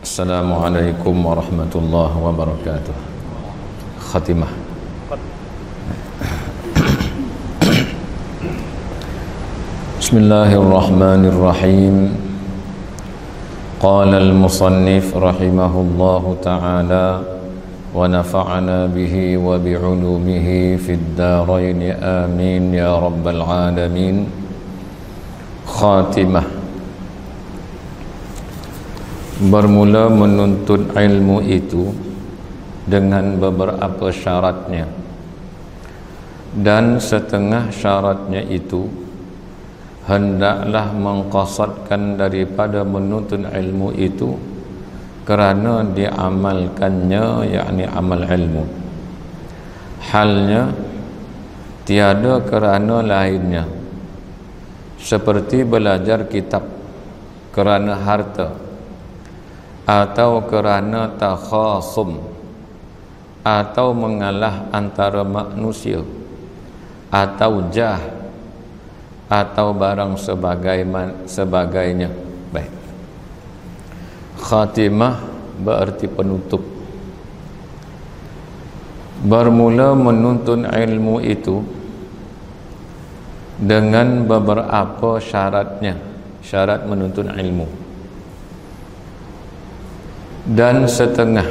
Assalamualaikum warahmatullahi wabarakatuh. Khatimah. Bismillahirrahmanirrahim. Qala al-musannif rahimahullahu ta'ala wa nafa'ana bihi wa bi'ulumihi fid darain amin ya rabbal alamin. Khatimah. Bermula menuntut ilmu itu dengan beberapa syaratnya, dan setengah syaratnya itu hendaklah mengqasadkan daripada menuntut ilmu itu kerana diamalkannya, yakni amal ilmu. Halnya tiada kerana lainnya, seperti belajar kitab kerana harta, atau kerana takhasum, atau mengalah antara manusia, atau jah, atau barang sebagainya. Baik. Khatimah berarti penutup. Bermula menuntut ilmu itu dengan beberapa syaratnya, syarat menuntut ilmu, dan setengah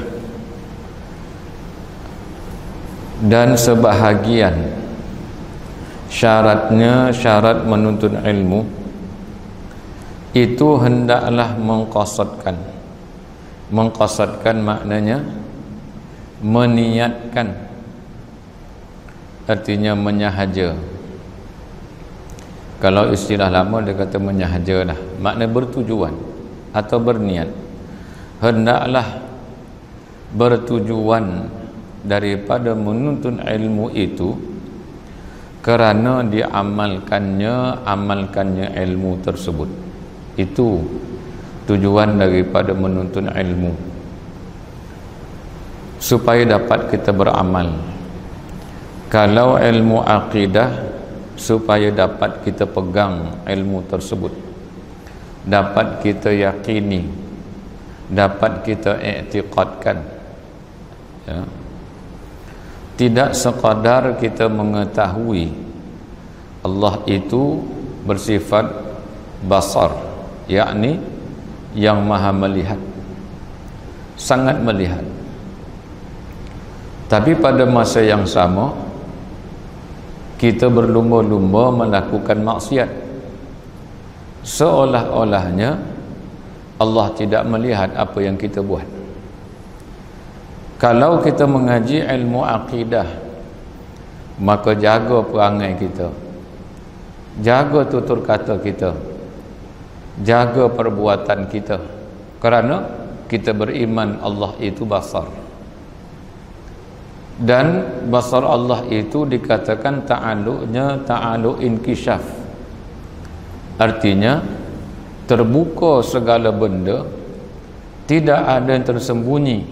dan sebahagian syaratnya, syarat menuntut ilmu itu hendaklah mengqasadkan. Mengqasadkan maknanya meniatkan, artinya menyahaja. Kalau istilah lama dia kata menyahaja lah, makna bertujuan atau berniat. Hendaklah bertujuan daripada menuntut ilmu itu kerana amalkannya ilmu tersebut. Itu tujuan daripada menuntut ilmu, supaya dapat kita beramal. Kalau ilmu akidah, supaya dapat kita pegang ilmu tersebut, dapat kita yakini, dapat kita i'tiqadkan, ya. Tidak sekadar kita mengetahui Allah itu bersifat basar, yakni yang maha melihat, sangat melihat, tapi pada masa yang sama kita berlumba-lumba melakukan maksiat, seolah-olahnya Allah tidak melihat apa yang kita buat. Kalau kita mengaji ilmu akidah, maka jaga perangai kita, jaga tutur kata kita, jaga perbuatan kita, kerana kita beriman Allah itu basar. Dan basar Allah itu dikatakan ta'alluqnya ta'alluq inkishaf, artinya terbuka segala benda, tidak ada yang tersembunyi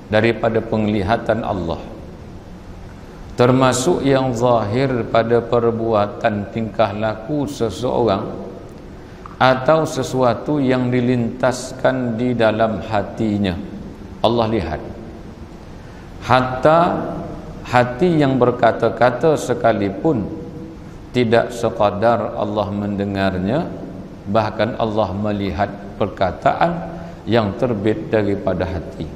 daripada penglihatan Allah, termasuk yang zahir pada perbuatan tingkah laku seseorang atau sesuatu yang dilintaskan di dalam hatinya. Allah lihat. Hatta hati yang berkata-kata sekalipun tidak sekadar Allah mendengarnya, bahkan Allah melihat perkataan yang terbit daripada hati.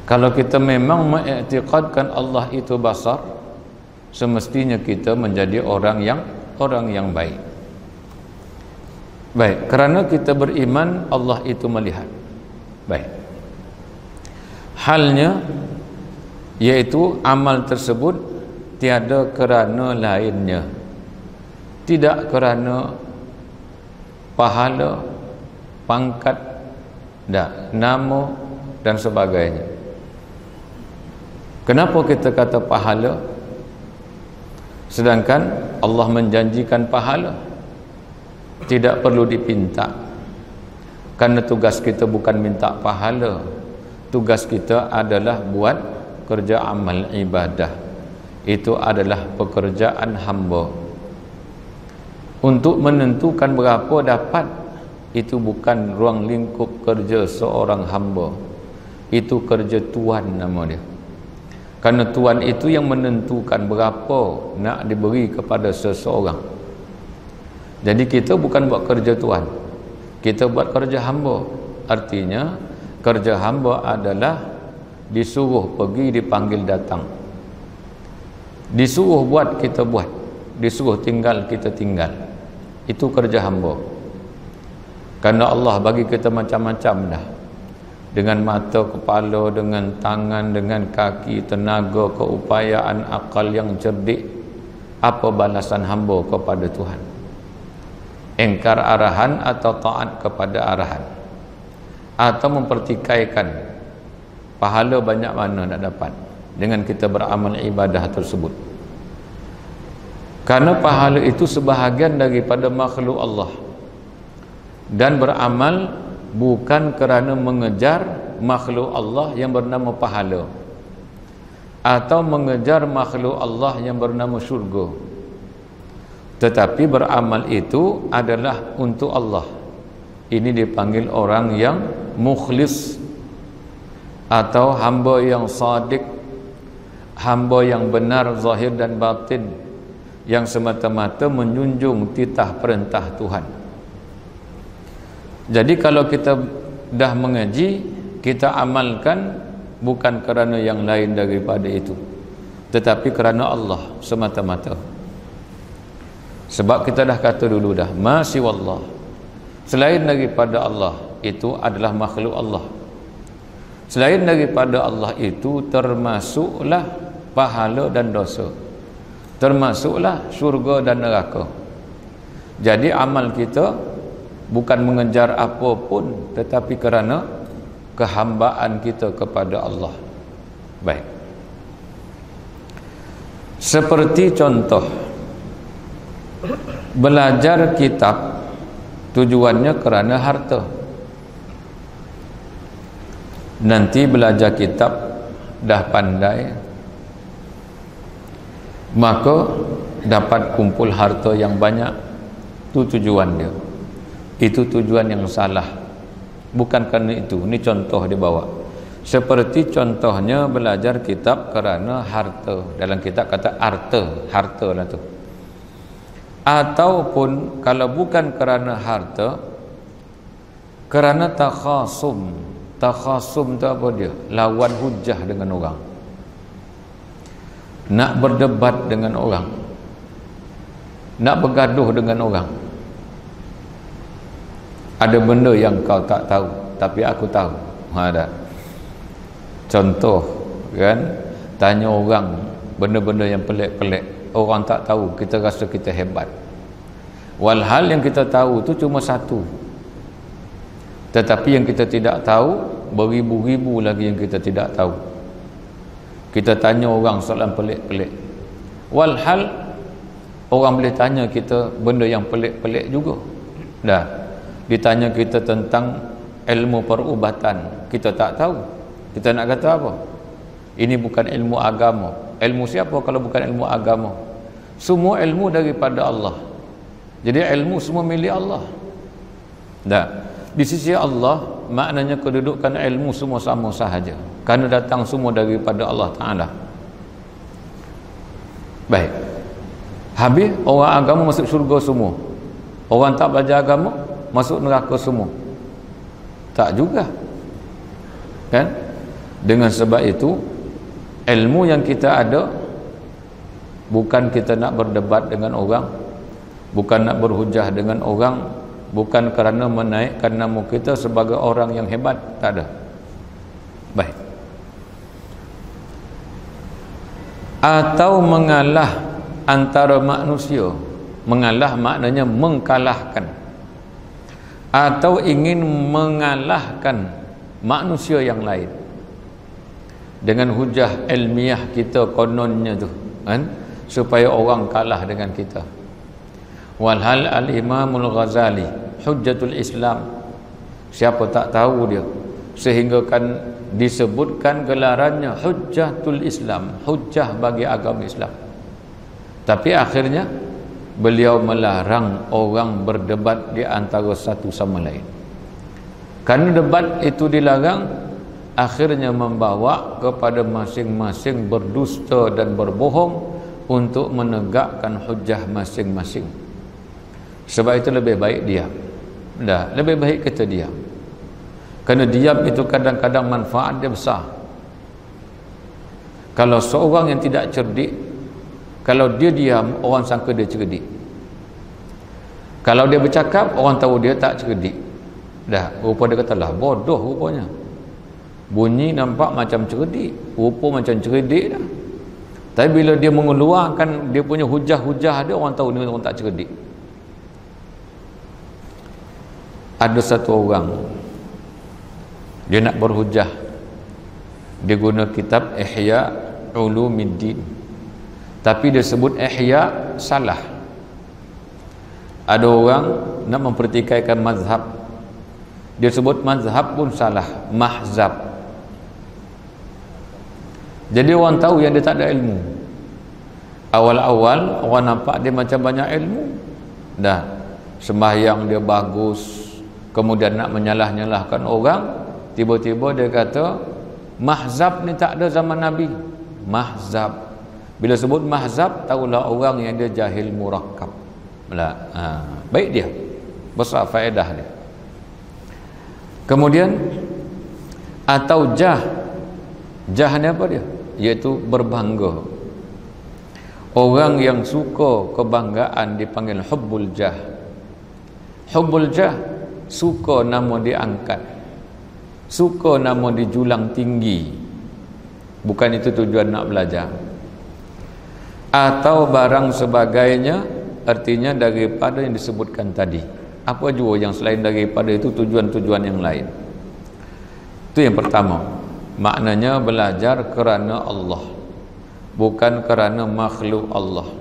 Kalau kita memang mengiktikadkan Allah itu basar, semestinya kita menjadi orang yang baik. Baik, kerana kita beriman Allah itu melihat. Baik. Halnya yaitu amal tersebut tiada kerana lainnya, tidak kerana pahala, pangkat, nama dan sebagainya. Kenapa kita kata pahala, sedangkan Allah menjanjikan pahala? Tidak perlu dipinta, karena tugas kita bukan minta pahala. Tugas kita adalah buat kerja amal ibadah. Itu adalah pekerjaan hamba. Untuk menentukan berapa dapat itu bukan ruang lingkup kerja seorang hamba, itu kerja Tuhan nama dia. Karena Tuhan itu yang menentukan berapa nak diberi kepada seseorang. Jadi kita bukan buat kerja Tuhan, kita buat kerja hamba. Artinya kerja hamba adalah disuruh pergi, dipanggil datang, disuruh buat kita buat, disuruh tinggal kita tinggal. Itu kerja hamba. Karena Allah bagi kita macam-macam dah, dengan mata, kepala, dengan tangan, dengan kaki, tenaga, keupayaan, akal yang cerdik. Apa balasan hamba kepada Tuhan? Engkar arahan atau taat kepada arahan, atau mempertikaikan pahala banyak mana nak dapat dengan kita beramal ibadah tersebut. Karena pahala itu sebahagian daripada makhluk Allah, dan beramal bukan kerana mengejar makhluk Allah yang bernama pahala, atau mengejar makhluk Allah yang bernama syurga. Tetapi beramal itu adalah untuk Allah. Ini dipanggil orang yang mukhlis, atau hamba yang sadiq, hamba yang benar zahir dan batin, yang semata-mata menjunjung titah perintah Tuhan. Jadi kalau kita dah mengaji, kita amalkan bukan kerana yang lain daripada itu, tetapi kerana Allah semata-mata. Sebab kita dah kata dulu dah, ma siwallah, selain daripada Allah itu adalah makhluk Allah. Selain daripada Allah itu termasuklah pahala dan dosa, termasuklah syurga dan neraka. Jadi amal kita bukan mengejar apapun, tetapi kerana kehambaan kita kepada Allah. Baik. Seperti contoh, belajar kitab tujuannya kerana harta. Nanti belajar kitab dah pandai, maka dapat kumpul harta yang banyak. Itu tujuan dia. Itu tujuan yang salah. Bukan kerana itu. Ini contoh dia bawa. Seperti contohnya belajar kitab kerana harta. Dalam kitab kata harta, harta lah tu. Ataupun kalau bukan kerana harta, kerana takhasum. Takhasum tu apa dia? Lawan hujah dengan orang, nak berdebat dengan orang, nak bergaduh dengan orang. Ada benda yang kau tak tahu tapi aku tahu. Ada contoh kan, tanya orang benda-benda yang pelik-pelik, orang tak tahu, kita rasa kita hebat. Walhal yang kita tahu tu cuma satu, tetapi yang kita tidak tahu beribu-ribu lagi yang kita tidak tahu. Kita tanya orang soalan pelik-pelik, walhal orang boleh tanya kita benda yang pelik-pelik juga. Dah ditanya kita tentang ilmu perubatan, kita tak tahu, kita nak kata apa? Ini bukan ilmu agama. Ilmu siapa kalau bukan ilmu agama? Semua ilmu daripada Allah. Jadi ilmu semua milik Allah. Dah di sisi Allah, maknanya kedudukan ilmu semua sama sahaja, kerana datang semua daripada Allah Ta'ala. Baik. Habis orang agama masuk syurga semua, orang tak belajar agama masuk neraka semua? Tak juga kan? Dengan sebab itu, ilmu yang kita ada bukan kita nak berdebat dengan orang, bukan nak berhujah dengan orang, bukan kerana menaikkan nama kita sebagai orang yang hebat, tak ada. Baik. Atau mengalah antara manusia. Mengalah maknanya mengkalahkan, atau ingin mengalahkan manusia yang lain dengan hujah ilmiah kita kononnya tu kan, supaya orang kalah dengan kita. Walhal al-Imamul Ghazali Hujjatul Islam, siapa tak tahu dia, sehingga kan disebutkan gelarannya Hujjatul Islam, hujjah bagi agama Islam. Tapi akhirnya beliau melarang orang berdebat di antara satu sama lain. Kerana debat itu dilarang, akhirnya membawa kepada masing-masing berdusta dan berbohong untuk menegakkan hujah masing-masing. Sebab itu lebih baik diam. Lebih baik kita diam. Kerana diam itu kadang-kadang manfaat dia besar. Kalau seorang yang tidak cerdik, kalau dia diam, orang sangka dia cerdik. Kalau dia bercakap, orang tahu dia tak cerdik. Rupa dia kata lah, bodoh rupanya. Bunyi nampak macam cerdik, rupa macam cerdik dah. Tapi bila dia mengeluarkan dia punya hujah-hujah dia, orang tahu dia orang tak cerdik. Ada satu orang, dia nak berhujah, dia guna kitab Ihya Ulumuddin, tapi dia sebut Ihya salah. Ada orang nak mempertikaikan mazhab, dia sebut mazhab pun salah, mahzab. Jadi orang tahu yang dia tak ada ilmu. Awal-awal orang nampak dia macam banyak ilmu, sembahyang dia bagus, kemudian nak menyalah-nyalahkan orang, tiba-tiba dia kata mahzab ni tak ada zaman Nabi. Mahzab, bila sebut mahzab, tahulah orang yang dia jahil murakkab. Baik dia, besar faedah dia. Kemudian atau jah ni apa dia? Iaitu berbangga. Orang yang suka kebanggaan dipanggil hubbul jah. Hubbul jah, suka nama diangkat, suka nama dijulang tinggi. Bukan itu tujuan nak belajar. Atau barang sebagainya, artinya daripada yang disebutkan tadi. Apa jua yang selain daripada itu, tujuan-tujuan yang lain. Itu yang pertama. Maknanya belajar kerana Allah, bukan kerana makhluk Allah.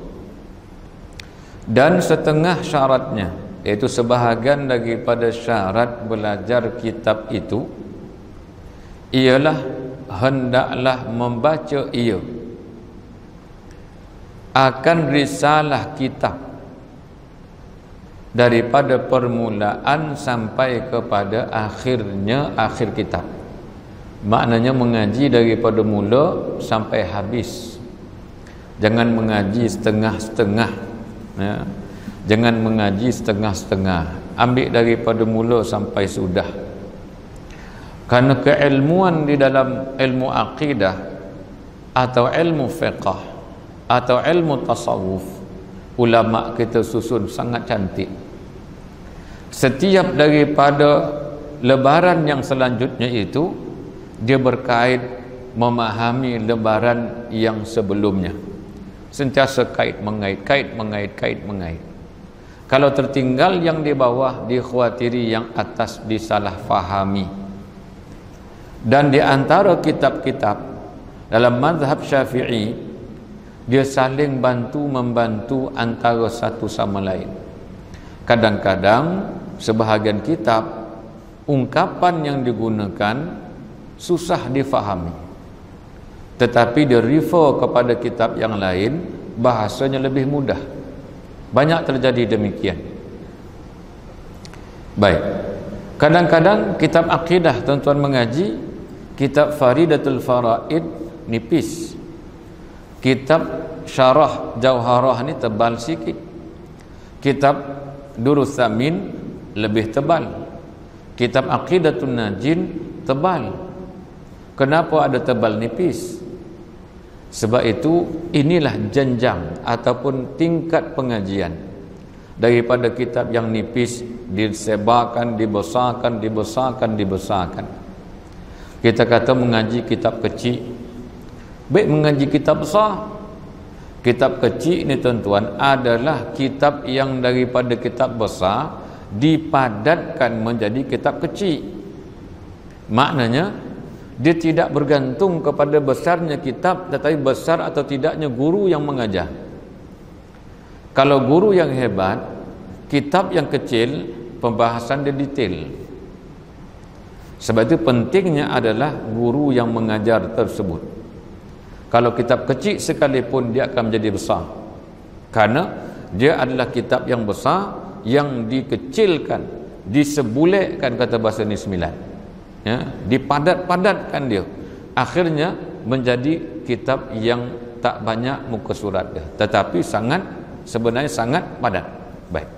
Dan setengah syaratnya, iaitu sebahagian daripada syarat belajar kitab itu, ialah hendaklah membaca ia akan risalah kitab daripada permulaan sampai kepada akhirnya, akhir kitab. Maknanya mengaji daripada mula sampai habis. Jangan mengaji setengah-setengah, ya. Jangan mengaji setengah-setengah. Ambil daripada mula sampai sudah. Kerana keilmuan di dalam ilmu akidah atau ilmu fiqh atau ilmu tasawuf, ulama kita susun sangat cantik. Setiap daripada lebaran yang selanjutnya itu, dia berkait memahami lebaran yang sebelumnya. Sentiasa kait mengait, kait mengait, kait mengait. Kalau tertinggal yang di bawah, dikhawatiri yang atas disalah fahami. Dan di antara kitab-kitab dalam mazhab Syafi'i, dia saling bantu-membantu antara satu sama lain. Kadang-kadang sebahagian kitab, ungkapan yang digunakan susah difahami, tetapi dia refer kepada kitab yang lain, bahasanya lebih mudah. Banyak terjadi demikian. Baik, kadang-kadang kitab akidah tuan-tuan mengaji, kitab Faridatul Faraid nipis, kitab Syarah Jauharah ni tebal sikit, kitab Durus Samin lebih tebal, kitab Aqidatun Najin tebal. Kenapa ada tebal nipis? Sebab itu inilah jenjang ataupun tingkat pengajian. Daripada kitab yang nipis disebarkan, dibesarkan, dibesarkan, dibesarkan. Kita kata mengaji kitab kecil, baik mengaji kitab besar. Kitab kecil ini tuan-tuan adalah kitab yang daripada kitab besar dipadatkan menjadi kitab kecil. Maknanya dia tidak bergantung kepada besarnya kitab, tetapi besar atau tidaknya guru yang mengajar. Kalau guru yang hebat, kitab yang kecil, pembahasan dia detail. Sebab itu pentingnya adalah guru yang mengajar tersebut. Kalau kitab kecil sekalipun, dia akan menjadi besar. Karena dia adalah kitab yang besar, yang dikecilkan, disebulekkan, kata bahasa ni 9, ya, dipadat-padatkan dia, akhirnya menjadi kitab yang tak banyak muka surat dia, tetapi sebenarnya sangat padat. Baik,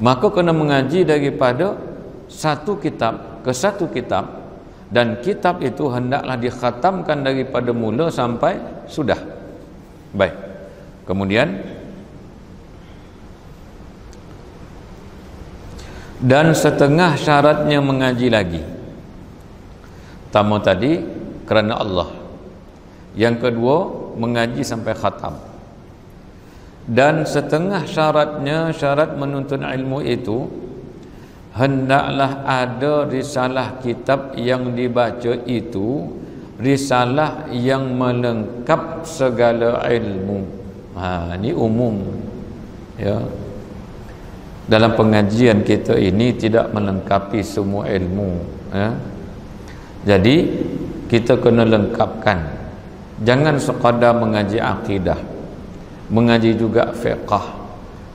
maka kena mengaji daripada satu kitab ke satu kitab, dan kitab itu hendaklah dikhatamkan daripada mula sampai sudah. Baik, kemudian dan setengah syaratnya mengaji lagi. Pertama tadi kerana Allah, yang kedua mengaji sampai khatam, dan setengah syaratnya, syarat menuntut ilmu itu hendaklah ada risalah kitab yang dibaca itu, risalah yang melengkap segala ilmu. Ini umum, ya. Dalam pengajian kita ini tidak melengkapi semua ilmu, ya. Jadi kita kena lengkapkan. Jangan sekadar mengaji akidah, mengaji juga fiqh,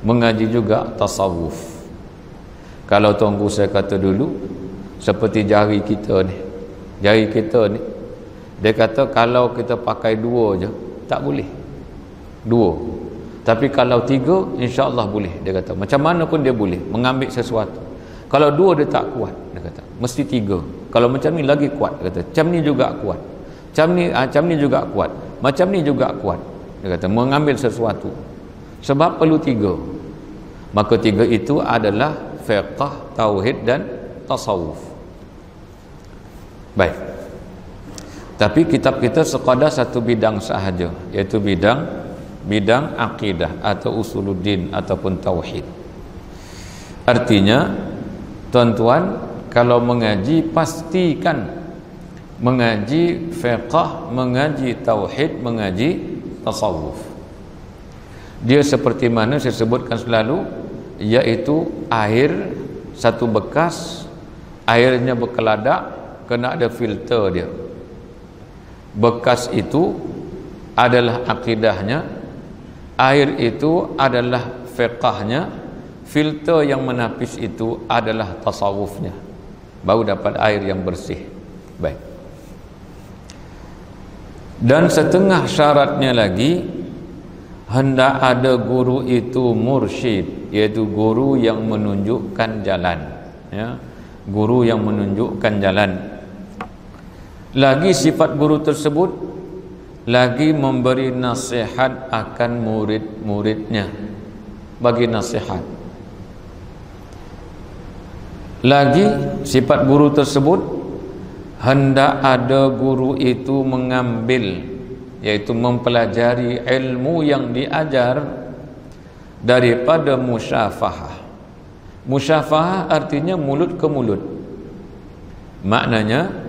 mengaji juga tasawuf. Kalau tuanku saya kata dulu, seperti jari kita ni, dia kata kalau kita pakai 2 je tak boleh, 2, tapi kalau 3 insya-Allah boleh. Dia kata macam mana pun dia boleh mengambil sesuatu. Kalau 2 dia tak kuat, dia kata mesti 3. Kalau macam ni lagi kuat, dia kata macam ni juga kuat, macam ni juga kuat, macam ni juga kuat. Dia kata mengambil sesuatu, sebab perlu 3. Maka 3 itu adalah fiqh, tauhid dan tasawuf. Baik, tapi kitab kita sekadar satu bidang sahaja, iaitu bidang akidah atau usuluddin ataupun tauhid. Artinya tuan-tuan kalau mengaji, pastikan mengaji fiqh, mengaji tauhid, mengaji tasawuf. Dia seperti mana saya sebutkan selalu, iaitu air satu bekas, airnya berkeladak, kena ada filter dia. Bekas itu adalah akidahnya, air itu adalah fiqahnya, filter yang menapis itu adalah tasawufnya, baru dapat air yang bersih. Baik, dan setengah syaratnya lagi, hendak ada guru itu mursyid, iaitu guru yang menunjukkan jalan, ya, guru yang menunjukkan jalan. Lagi sifat guru tersebut lagi memberi nasihat akan murid-muridnya, bagi nasihat. Lagi sifat guru tersebut hendak ada guru itu mengambil, yaitu mempelajari ilmu yang diajar daripada musyafahah. Musyafahah artinya mulut ke mulut. Maknanya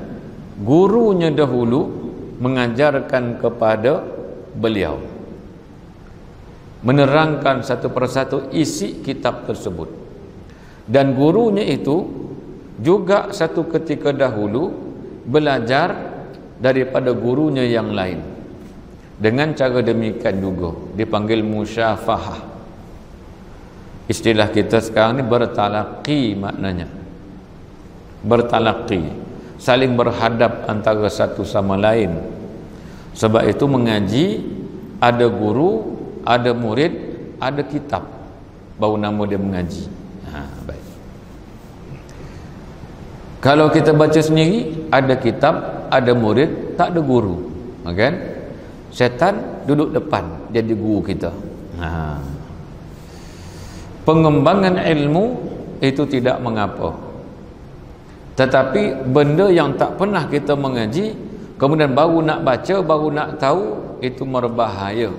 gurunya dahulu mengajarkan kepada beliau, menerangkan satu persatu isi kitab tersebut, dan gurunya itu juga satu ketika dahulu belajar daripada gurunya yang lain. Dengan cara demikian juga dipanggil musyafahah. Istilah kita sekarang ni bertalaqi, maknanya bertalaqi, saling berhadap antara satu sama lain. Sebab itu mengaji ada guru, ada murid, ada kitab, baru nama dia mengaji. Baik. Kalau kita baca sendiri, ada kitab, ada murid, tak ada guru, kan? Setan duduk depan jadi guru kita. Pengembangan ilmu itu tidak mengapa, tetapi benda yang tak pernah kita mengaji, kemudian baru nak baca, baru nak tahu, itu berbahaya.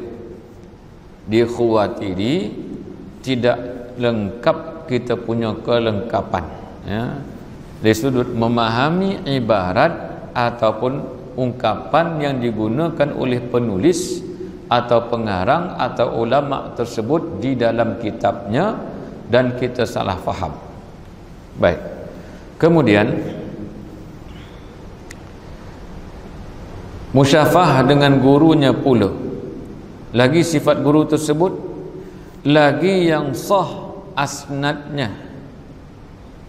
Dikhawatiri tidak lengkap kita punya kelengkapan, ya, dari sudut memahami ibarat ataupun ungkapan yang digunakan oleh penulis atau pengarang atau ulama tersebut di dalam kitabnya, dan kita salah faham. Baik, kemudian musyafah dengan gurunya pula. Lagi sifat guru tersebut lagi yang sah asnadnya.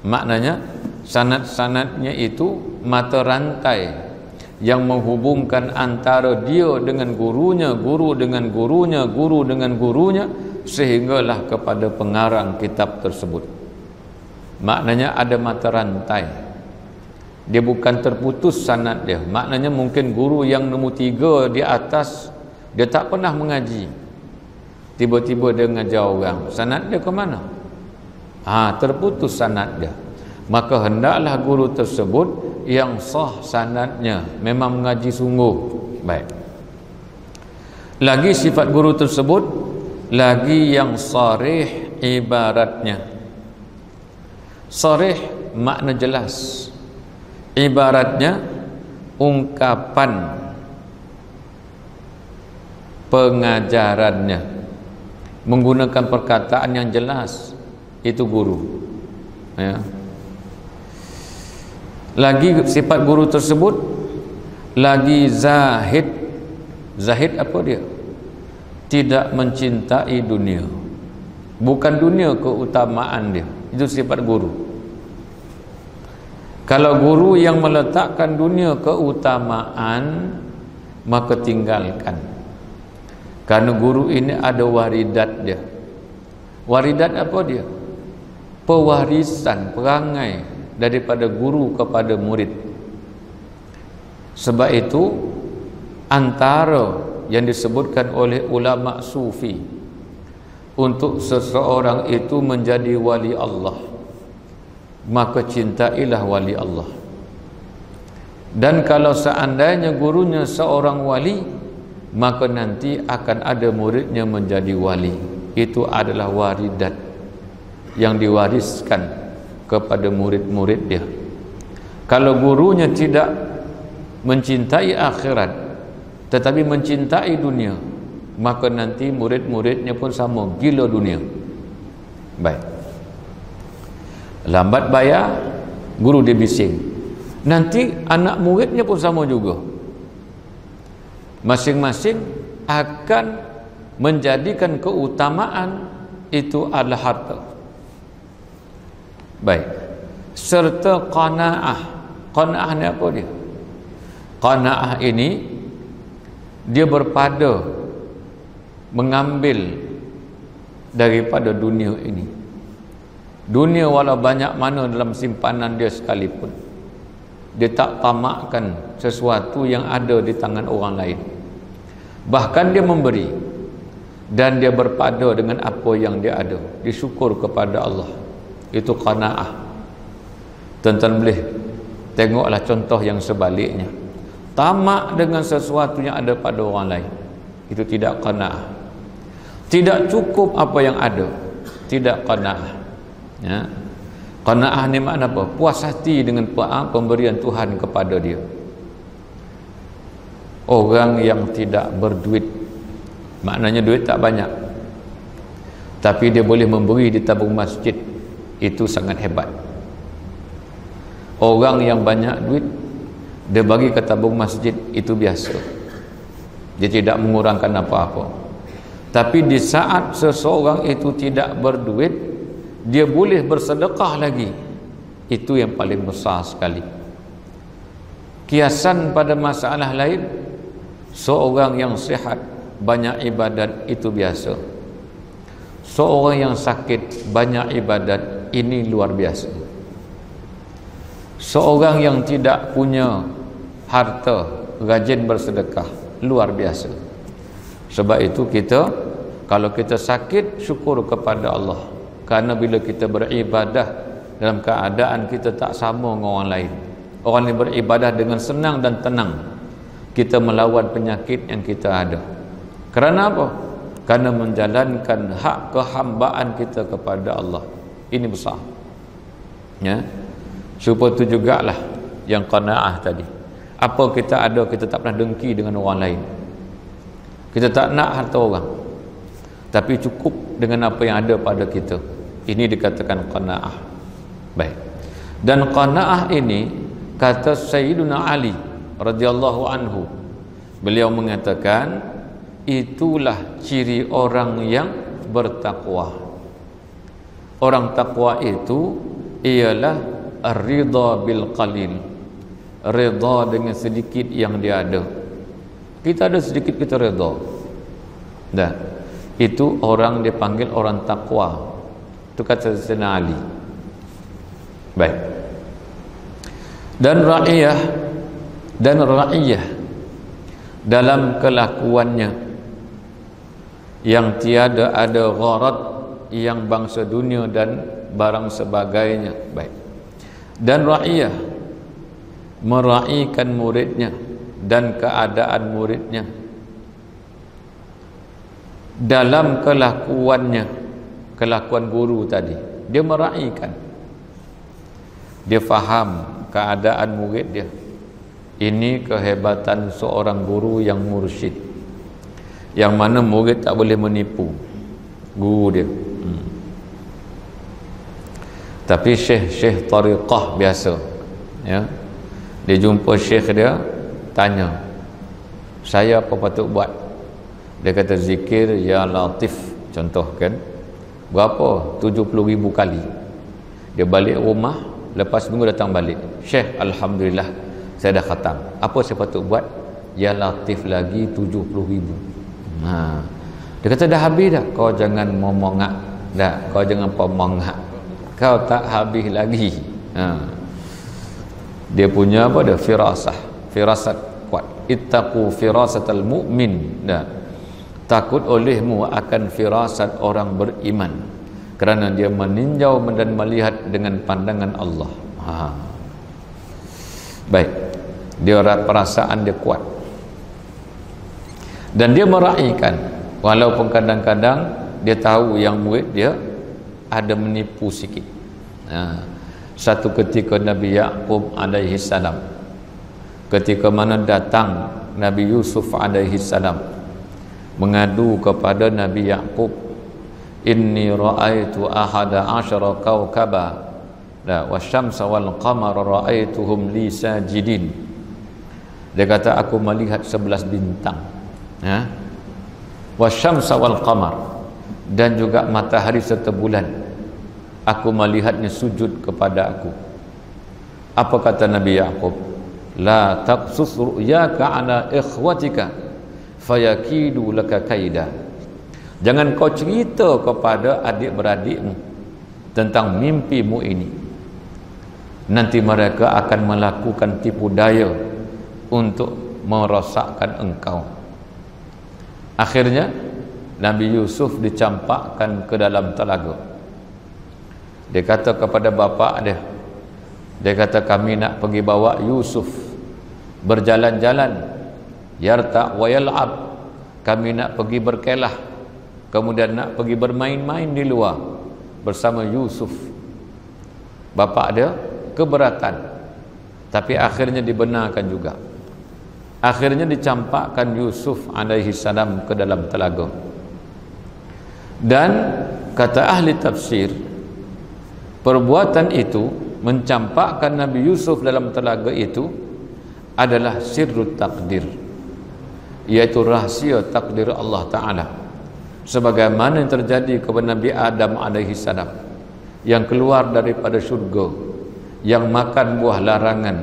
Maknanya sanad-sanadnya itu mata rantai yang menghubungkan antara dia dengan gurunya, guru dengan gurunya, guru dengan gurunya, sehinggalah kepada pengarang kitab tersebut. Maknanya ada mata rantai, dia bukan terputus sanad dia. Maknanya mungkin guru yang nombor 3 di atas, dia tak pernah mengaji, tiba-tiba dia mengajar orang, sanad dia ke mana? Terputus sanad dia. Maka hendaklah guru tersebut yang sah sanadnya, memang mengaji sungguh. Baik. Lagi sifat guru tersebut, lagi yang sarih ibaratnya. Sarih makna jelas, ibaratnya ungkapan pengajarannya, menggunakan perkataan yang jelas, itu guru. Ya. Lagi sifat guru tersebut, lagi zahid. Zahid apa dia? Tidak mencintai dunia, bukan dunia keutamaan dia. Itu sifat guru. Kalau guru yang meletakkan dunia keutamaan, maka tinggalkan. Karena guru ini ada waridat dia. Waridat apa dia? Pewarisan, perangai daripada guru kepada murid. Sebab itu antara yang disebutkan oleh ulama sufi untuk seseorang itu menjadi wali Allah, maka cintailah wali Allah. Dan kalau seandainya gurunya seorang wali, maka nanti akan ada muridnya menjadi wali. Itu adalah waridat yang diwariskan kepada murid-murid dia. Kalau gurunya tidak mencintai akhirat tetapi mencintai dunia, maka nanti murid-muridnya pun sama, gila dunia. Baik. Lambat bayar, guru dia bising. Nanti anak muridnya pun sama juga. Masing-masing akan menjadikan keutamaan itu adalah harta. Baik. Serta qanaah. Qanaah ni apa dia? Qanaah ini dia berpada mengambil daripada dunia ini. Dunia walau banyak mana dalam simpanan dia sekalipun, dia tak tamakkan sesuatu yang ada di tangan orang lain. Bahkan dia memberi, dan dia berpada dengan apa yang dia ada. Disyukur kepada Allah. Itu qanaah. Tuan-tuan boleh tengoklah contoh yang sebaliknya. Tamak dengan sesuatu yang ada pada orang lain, itu tidak qanaah. Tidak cukup apa yang ada, tidak qanaah. Ya. Qanaah ni makna apa? Puas hati dengan pemberian Tuhan kepada dia. Orang yang tidak berduit, maknanya duit tak banyak, tapi dia boleh memberi di tabung masjid, itu sangat hebat. Orang yang banyak duit, dia bagi ke tabung masjid, itu biasa, dia tidak mengurangkan apa-apa. Tapi di saat seseorang itu tidak berduit, dia boleh bersedekah lagi, itu yang paling besar sekali. Kiasan pada masalah lain, seorang yang sihat banyak ibadat, itu biasa. Seorang yang sakit banyak ibadat, ini luar biasa. Seorang yang tidak punya harta rajin bersedekah, luar biasa. Sebab itu kita, kalau kita sakit, syukur kepada Allah. Karena bila kita beribadah dalam keadaan kita tak sama dengan orang lain, orang yang beribadah dengan senang dan tenang, kita melawan penyakit yang kita ada. Kerana apa? Karena menjalankan hak kehambaan kita kepada Allah. Ini besar. Ya. Supaya itu jugalah yang qanaah tadi. Apa kita ada, kita tak pernah dengki dengan orang lain. Kita tak nak harta orang, tapi cukup dengan apa yang ada pada kita. Ini dikatakan qanaah. Baik. Dan qanaah ini, kata Sayyiduna Ali radhiyallahu anhu, beliau mengatakan itulah ciri orang yang bertakwa. Orang takwa itu ialah ar-ridha bil qalil, redha dengan sedikit yang dia ada. Kita ada sedikit, kita redha. Dah, itu orang dipanggil orang takwa. Itu kata Sayyidina Ali. Baik. Dan ra'iyah dalam kelakuannya yang tiada ada gharat yang bangsa dunia dan barang sebagainya. Baik. Dan ra'iyah meraihkan muridnya dan keadaan muridnya dalam kelakuannya, kelakuan guru tadi, dia meraihkan, dia faham keadaan murid dia. Ini kehebatan seorang guru yang mursyid, yang mana murid tak boleh menipu guru dia. Tapi syekh tariqah biasa, ya, dia jumpa syekh dia, tanya, saya apa patut buat? Dia kata zikir ya latif, contoh kan, berapa? 70,000 kali. Dia balik rumah, lepas minggu datang balik, syekh alhamdulillah saya dah khatam. Apa saya patut buat? Ya latif lagi 70,000. Dia kata dah habis dah. Kau jangan momongak dah, kau jangan pomongak, kau tak habis lagi. Dia punya apa dah? Firasat kuat. Ittaqu firasatal mu'min. Dah, takut olehmu akan firasat orang beriman, kerana dia meninjau dan melihat dengan pandangan Allah. Baik, dia perasaan dia kuat dan dia meraihkan, walaupun kadang-kadang dia tahu yang murid dia ada menipu sikit. Satu ketika Nabi Yaqub alaihi salam, ketika mana datang Nabi Yusuf alaihi salam mengadu kepada Nabi Yaqub, inni ra'aitu ahada asyara kawkaba wasyamsa wal qamara ra'aituhum li sajidin. Dia kata aku melihat 11 bintang, wasyamsa wal qamar, dan juga matahari serta bulan, aku melihatnya sujud kepada aku. Apa kata Nabi Yaqub? La taqsus ru'yaka ala ikhwatika fayakidu laka kaida. Jangan kau cerita kepada adik-beradikmu tentang mimpimu ini, nanti mereka akan melakukan tipu daya untuk merosakkan engkau. Akhirnya Nabi Yusuf dicampakkan ke dalam telaga. Dia kata kepada bapa dia kata, kami nak pergi bawa Yusuf berjalan-jalan, yarta wa yal'ab, kami nak pergi berkelah, kemudian nak pergi bermain-main di luar bersama Yusuf. Bapa dia keberatan, tapi akhirnya dibenarkan juga. Akhirnya dicampakkan Yusuf alaihi salam ke dalam telaga. Dan kata ahli tafsir, perbuatan itu, mencampakkan Nabi Yusuf dalam telaga itu, adalah sirrut takdir, iaitu rahsia takdir Allah Ta'ala, sebagaimana yang terjadi kepada Nabi Adam alaihi salam yang keluar daripada syurga, yang makan buah larangan.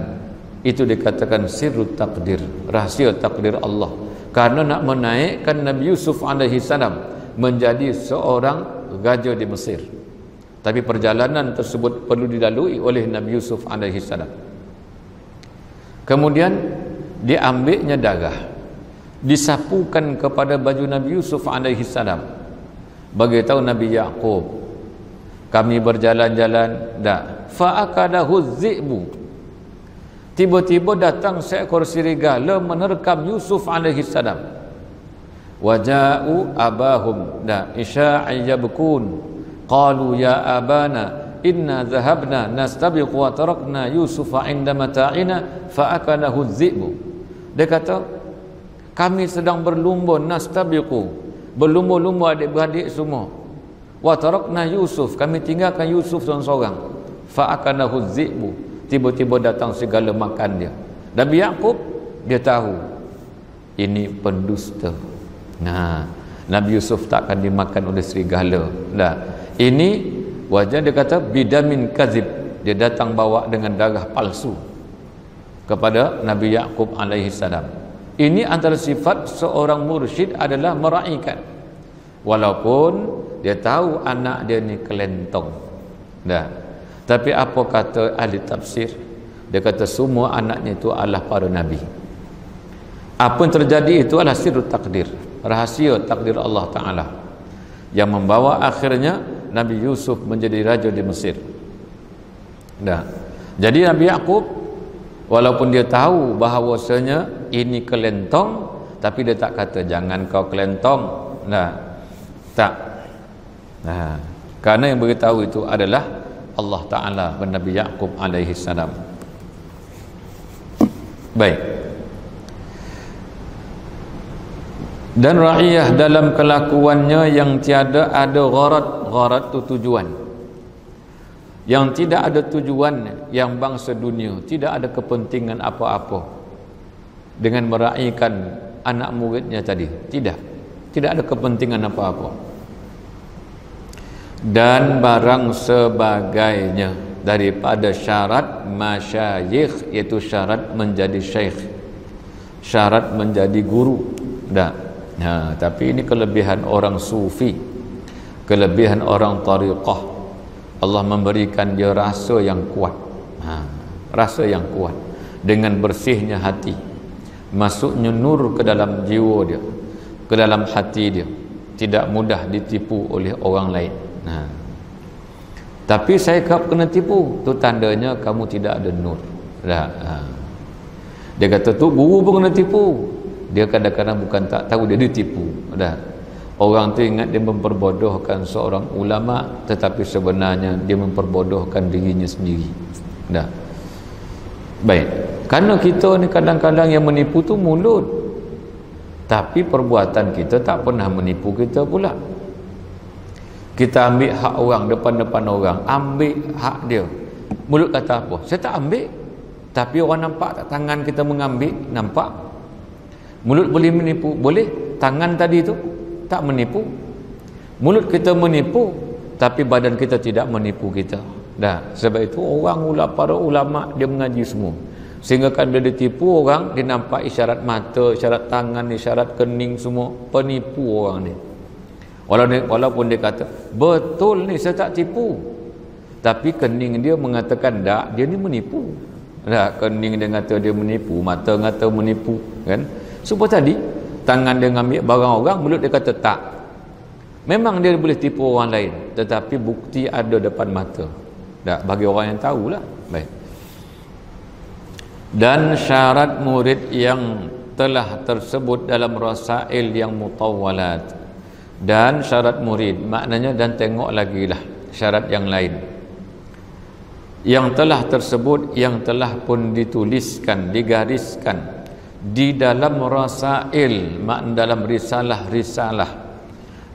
Itu dikatakan sirrut takdir, rahsia takdir Allah, karena nak menaikkan Nabi Yusuf alaihi salam menjadi seorang raja di Mesir. Tapi perjalanan tersebut perlu dilalui oleh Nabi Yusuf alaihi salam. Kemudian diambilnya darah, disapukan kepada baju Nabi Yusuf alaihi salam. Bagi tahu Nabi Yaqub, kami berjalan-jalan, fa'akadahu dzi'bu, tiba-tiba datang seekor serigala menerkam Yusuf alaihi salam. Waja'u abahum isya'i yabkun, qalu ya abana inna dhahabna nastabiqu wa tarakna Yusufa 'inda mata'ina fa'akadahu dzi'bu. Dia kata, kami sedang berlumba, nastabiqu, berlumba-lumba adik-beradik semua, wa tarakna Yusuf, kami tinggalkan Yusuf seorang-seorang, fa'akadahu dzi'bu, tiba-tiba datang segala makan dia. Nabi Yaqub dia tahu ini pendusta. Nabi Yusuf tak akan dimakan oleh serigala. Nah, ini wajah dia kata bidamin kazib, dia datang bawa dengan darah palsu kepada Nabi Yaqub alaihi salam. Ini antara sifat seorang mursyid adalah meraihkan, walaupun dia tahu anak dia ni kelentong. Dah. Tapi apa kata ahli tafsir? Dia kata semua anaknya itu adalah para nabi. Apa yang terjadi itu adalah sirrut takdir, rahasia takdir Allah Ta'ala yang membawa akhirnya Nabi Yusuf menjadi raja di Mesir. Dah. Jadi Nabi Yaqub walaupun dia tahu bahawasanya ini kelentong, tapi dia tak kata jangan kau kelentong. Nah, tak. Nah, karena yang beritahu itu adalah Allah Ta'ala dan Nabi Yaqub alaihi salam. Baik. Dan ra'iyah dalam kelakuannya yang tiada ada gharad. Gharad itu tujuan. Yang tidak ada tujuan, yang bangsa dunia tidak ada kepentingan apa-apa dengan meraihkan anak muridnya tadi. Tidak ada kepentingan apa-apa. Dan barang sebagainya daripada syarat masyayikh, iaitu syarat menjadi syekh, syarat menjadi guru. Tapi ini kelebihan orang sufi, kelebihan orang tariqah. Allah memberikan dia rasa yang kuat, rasa yang kuat, dengan bersihnya hati, masuknya nur ke dalam jiwa dia, ke dalam hati dia, tidak mudah ditipu oleh orang lain. Tapi saya kena tipu, tu tandanya kamu tidak ada nur. Dia kata tu guru pun kena tipu. Dia kadang-kadang bukan tak tahu, dia ditipu. Orang tu ingat dia memperbodohkan seorang ulama, tetapi sebenarnya dia memperbodohkan dirinya sendiri. Baik. Karena kita ni kadang-kadang yang menipu tu mulut, tapi perbuatan kita tak pernah menipu kita pula. Kita ambil hak orang depan-depan orang, ambil hak dia. Mulut kata apa? Saya tak ambil. Tapi orang nampak tak tangan kita mengambil? Nampak. Mulut boleh menipu? Boleh. Tangan tadi tu tak menipu. Mulut kita menipu, tapi badan kita tidak menipu kita. Sebab itu para ulama dia mengaji semua. Sehingga kan bila ditipu orang, dia nampak isyarat mata, isyarat tangan, isyarat kening semua. Penipu orang ni. Walaupun dia kata betul ni saya tak tipu, tapi kening dia mengatakan tak, dia ni menipu. Kening dia kata dia menipu, mata kata menipu, kan? Sebab tadi tangan dia ngambil barang orang, mulut dia kata tak. Memang dia boleh tipu orang lain, tetapi bukti ada depan mata. Bagi orang yang tahulah. Baik. Dan syarat murid yang telah tersebut dalam rasail yang mutawwalat. Dan syarat murid, maknanya dan tengok lagi lah syarat yang lain yang telah tersebut, yang telah pun dituliskan, digariskan di dalam rasail, makna dalam risalah-risalah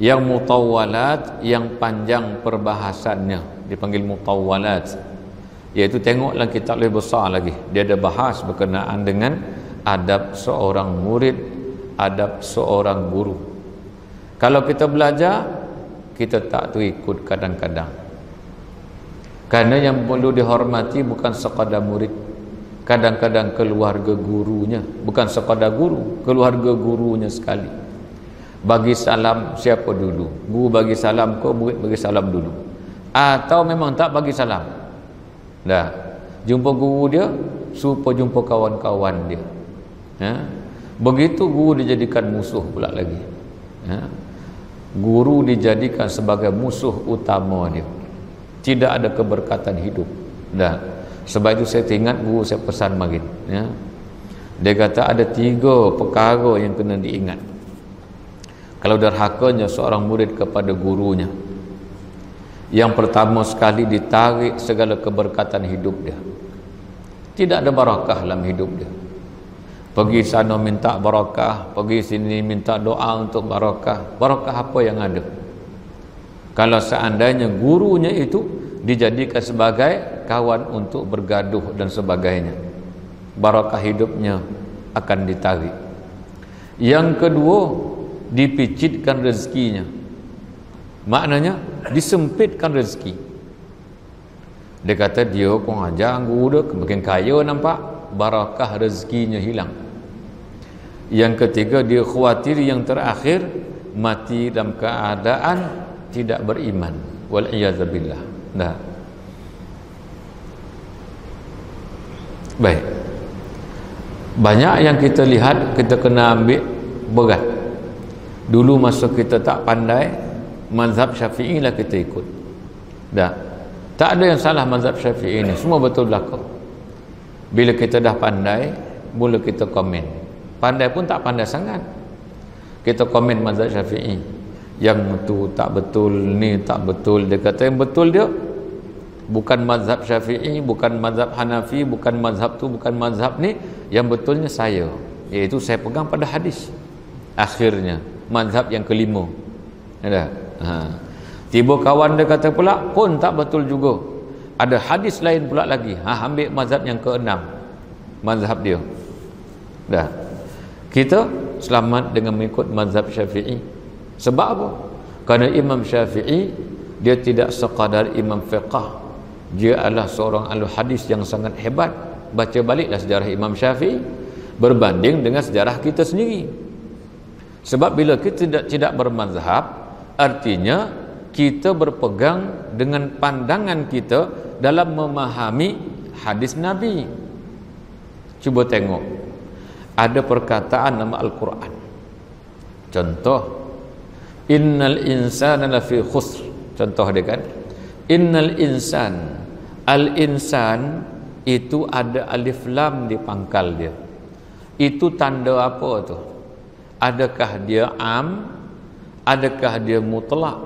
yang mutawwalat, yang panjang perbahasannya, dipanggil mutawwalat. Iaitu tengoklah kitab lebih besar lagi, dia ada bahas berkenaan dengan adab seorang murid, adab seorang guru. Kalau kita belajar, kita tak terikut kadang-kadang. Karena yang perlu dihormati bukan sekadar murid, kadang-kadang keluarga gurunya, bukan sekadar guru, keluarga gurunya sekali. Bagi salam siapa dulu? Guru bagi salam ke murid bagi salam dulu? Atau memang tak bagi salam? Jumpa guru dia, supaya jumpa kawan-kawan dia. Begitu guru dijadikan musuh pula lagi. Guru dijadikan sebagai musuh utama dia. Tidak ada keberkatan hidup. Sebab itu saya ingat guru saya pesan makin. Dia kata ada 3 perkara yang kena diingat kalau derhakanya seorang murid kepada gurunya. Yang pertama sekali, ditarik segala keberkatan hidup dia. Tidak ada barakah dalam hidup dia. Pergi sana minta barakah, pergi sini minta doa untuk barakah. Barakah apa yang ada? Kalau seandainya gurunya itu dijadikan sebagai kawan untuk bergaduh dan sebagainya, barakah hidupnya akan ditarik. Yang kedua, dipicitkan rezekinya. Maknanya disempitkan rezeki. Dia kata dia pun ajar anggur dia makin kaya, nampak barakah rezekinya hilang. Yang ketiga, dia khawatir yang terakhir mati dalam keadaan tidak beriman. Wal iyadzabillah. Nah. Baik. Banyak yang kita lihat, kita kena ambil berat. Dulu masa kita tak pandai, mazhab Syafi'i lah kita ikut. Dah. Tak ada yang salah mazhab Syafi'i ini, semua betul belaka. Bila kita dah pandai, mula kita komen. Pandai pun tak pandai sangat, kita komen mazhab Syafi'i. Yang tu tak betul, ni tak betul. Dia kata yang betul dia bukan mazhab Syafi'i, bukan mazhab Hanafi, bukan mazhab tu, bukan mazhab ni. Yang betulnya saya, iaitu saya pegang pada hadis. Akhirnya mazhab yang kelima. Ada. Tiba kawan dia kata pula pun tak betul juga, ada hadis lain pula lagi. Ambil mazhab yang keenam, mazhab dia. Dah. Kita selamat dengan mengikut mazhab Syafi'i. Sebab apa? Kerana Imam Syafi'i dia tidak sekadar imam fiqh, dia adalah seorang ahli hadis yang sangat hebat. Baca baliklah sejarah Imam Syafi'i berbanding dengan sejarah kita sendiri. Sebab bila kita tidak bermazhab, artinya kita berpegang dengan pandangan kita dalam memahami hadis Nabi. Cuba tengok, ada perkataan dalam Al-Quran. Contoh, innal insana lafi khusr. Contoh dia kan, innal insan, al-insan itu ada alif lam di pangkal dia. Itu tanda apa tu? Adakah dia am? Adakah dia mutlak?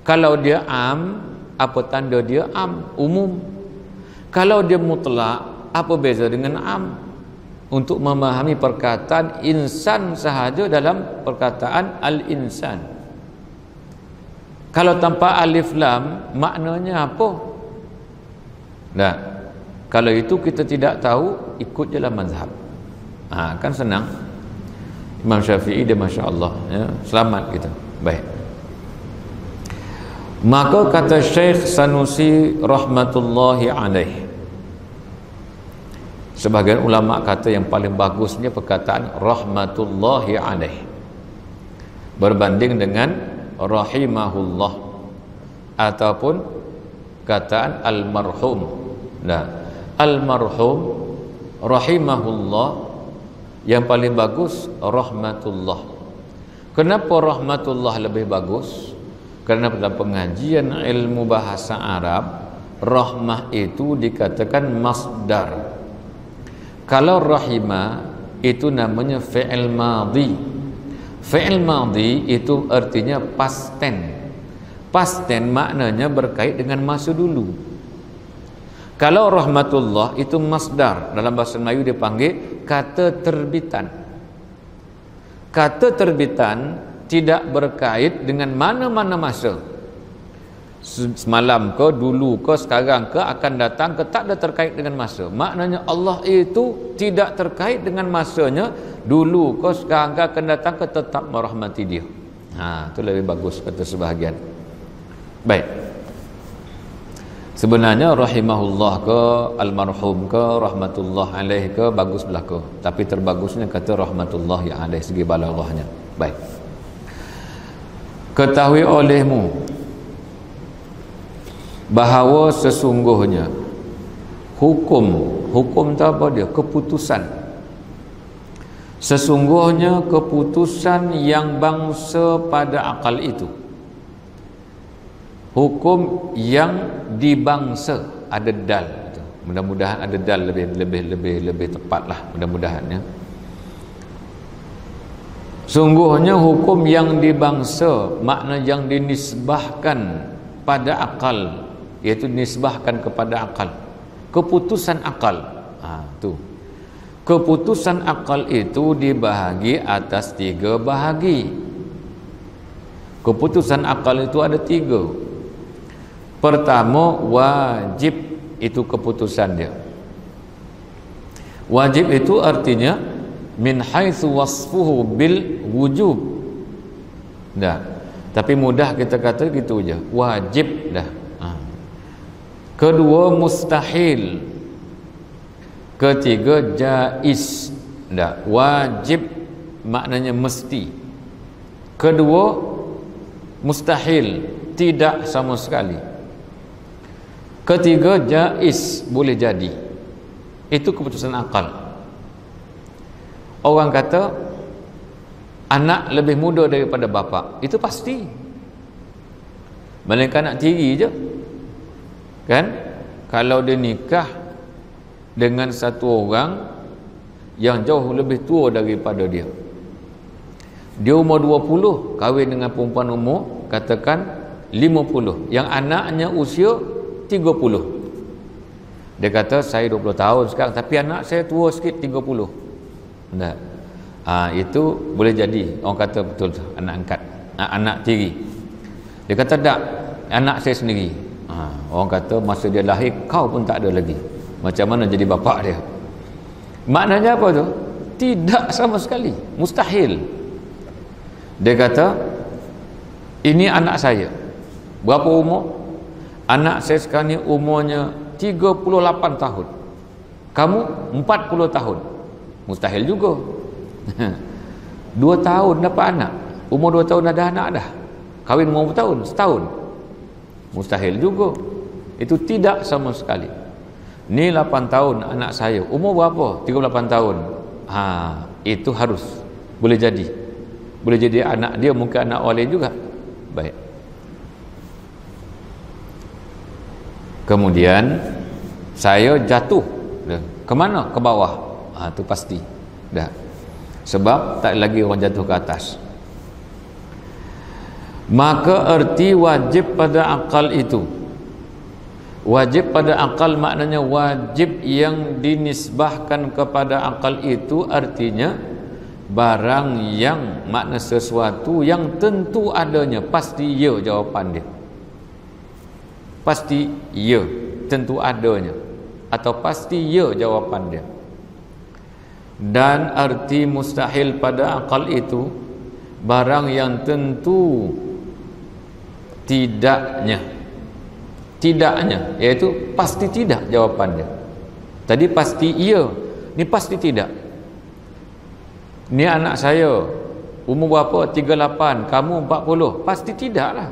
Kalau dia am, apa tanda dia am? Umum. Kalau dia mutlak, apa beza dengan am? Untuk memahami perkataan insan sahaja dalam perkataan al-insan. Kalau tanpa alif lam, maknanya apa? Nah, kalau itu kita tidak tahu, ikut je lah mazhab. Kan senang. Imam Syafi'i dia Masya Allah, ya, selamat kita. Baik. Maka kata Syekh Sanusi rahmatullahi alaih, sebagian ulama kata yang paling bagusnya perkataan rahmatullahi alaih berbanding dengan rahimahullah ataupun kataan almarhum. Nah, almarhum, rahimahullah, yang paling bagus rahmatullah. Kenapa rahmatullah lebih bagus? Kerana dalam pengajian ilmu bahasa Arab, rahmah itu dikatakan masdar. Kalau rahimah itu namanya fi'il madhi. Fi'il madhi itu artinya past tense. Past tense maknanya berkait dengan masa dulu. Kalau rahmatullah itu masdar, dalam bahasa Melayu dipanggil kata terbitan. Kata terbitan tidak berkait dengan mana-mana masa. Semalam ke, dulu ke, sekarang ke, akan datang ke, tak ada terkait dengan masa. Maknanya Allah itu tidak terkait dengan masanya, dulu ke, sekarang ke, akan datang ke, tetap merahmati dia. Itu lebih bagus kata sebahagian. Baik. Sebenarnya rahimahullah ke, almarhum ke, rahmatullah alaih ke, bagus belaka. Tapi terbagusnya kata rahmatullah ya alaih, segi balaghahnya. Baik. Ketahui olehmu bahawa sesungguhnya hukum tu apa dia? Keputusan. Sesungguhnya keputusan yang bangsa pada akal itu, hukum yang dibangsa, ada dal itu. Mudah-mudahan ada dal lebih tepatlah, mudah-mudahan ya. Sungguhnya hukum yang dibangsa, makna yang dinisbahkan pada akal, iaitu dinisbahkan kepada akal. Keputusan akal. Tu. Keputusan akal itu dibahagi atas 3 bahagi. Keputusan akal itu ada 3. Pertama, wajib, itu keputusan dia. Wajib itu artinya min haitsu wasfuhu bil wujub, Dah. Tapi mudah kita kata gitu je. Wajib dah. Kedua mustahil. Ketiga jaiz. Dah. Wajib maknanya mesti. Kedua mustahil, tidak sama sekali. Ketiga jaiz, boleh jadi. Itu keputusan akal. Orang kata anak lebih muda daripada bapa, itu pasti. Melainkan anak tiri je. Kan? Kalau dia nikah dengan satu orang yang jauh lebih tua daripada dia. Dia umur 20, kahwin dengan perempuan umur katakan 50, yang anaknya usia 30. Dia kata saya 20 tahun sekarang tapi anak saya tua sikit 30. Nah, itu boleh jadi orang kata betul tu, anak angkat, anak tiri. Dia kata tak, anak saya sendiri. Orang kata masa dia lahir kau pun tak ada lagi. Macam mana jadi bapa dia? Maknanya apa tu? Tidak sama sekali, mustahil. Dia kata ini anak saya. Berapa umur? Anak saya sekarang ni umurnya 38 tahun. Kamu 40 tahun. Mustahil juga. 2 tahun dapat anak. Umur 2 tahun ada anak dah. Kahwin umur berapa tahun? Setahun. Mustahil juga. Itu tidak sama sekali. Ni 8 tahun anak saya. Umur berapa? 38 tahun. Itu harus. Boleh jadi. Boleh jadi anak dia, mungkin anak orang lain juga. Baik. Kemudian saya jatuh. Ke mana? Ke bawah. Itu pasti. Dah. Sebab tak lagi orang jatuh ke atas. Maka erti wajib pada akal itu. Wajib pada akal maknanya wajib yang dinisbahkan kepada akal itu artinya barang yang makna sesuatu yang tentu adanya, pasti ya jawapan dia. Pasti ya, tentu adanya, atau pasti ya jawapan dia. Dan arti mustahil pada akal itu barang yang tentu tidaknya, iaitu pasti tidak jawapan dia. Tadi pasti iya, ni pasti tidak. Ni anak saya umur berapa? 38, kamu 40. Pasti tidaklah.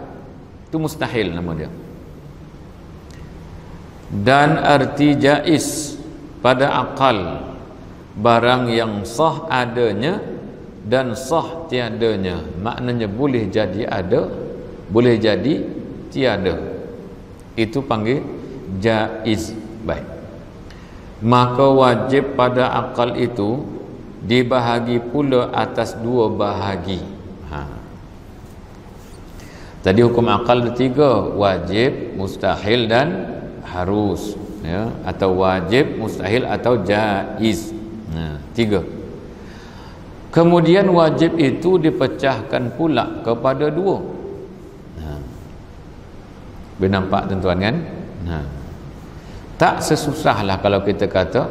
Itu mustahil nama dia. Dan arti jaiz pada akal barang yang sah adanya dan sah tiadanya. Maknanya boleh jadi ada, boleh jadi tiada. Itu panggil jaiz. Baik. Maka wajib pada akal itu dibahagi pula atas 2 bahagi. Tadi hukum akal ada 3, wajib, mustahil dan harus, ya, atau wajib, mustahil atau jaiz. 3. Kemudian wajib itu dipecahkan pula kepada 2. Boleh nampak tuan-tuan kan? Tak sesusahlah kalau kita kata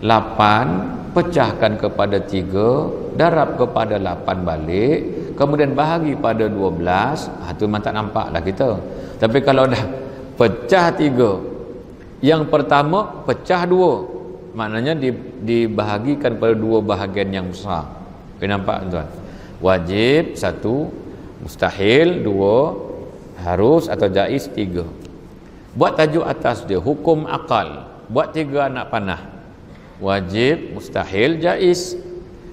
8 pecahkan kepada 3, darab kepada 8 balik, kemudian bahagi pada 12. Itu memang tak nampak lah kita. Tapi kalau dah pecah 3, yang pertama pecah 2, maknanya dibahagikan pada 2 bahagian yang besar. Boleh nampak tuan? Wajib 1, mustahil 2, harus atau jaiz 3. Buat tajuk atas dia, hukum akal. Buat 3 anak panah. Wajib, mustahil, jaiz.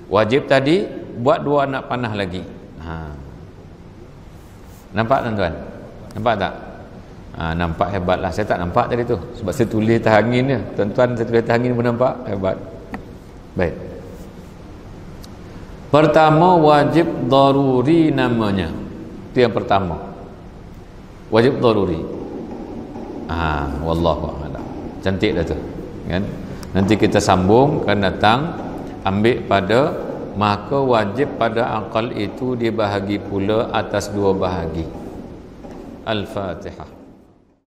Wajib tadi, buat 2 anak panah lagi. Nampak tuan-tuan? Nampak tak? Nampak hebatlah. Saya tak nampak tadi tu sebab saya tulis atas angin je. Tuan-tuan, saya tulis atas angin pun nampak hebat. Baik. Pertama, wajib daruri namanya. Itu yang pertama. Wajib daruri. Wallahu a'lam. Cantik dah tu. Kan? Nanti kita sambung akan datang ambil pada maka wajib pada akal itu dibahagi pula atas 2 bahagi. Al-Fatihah.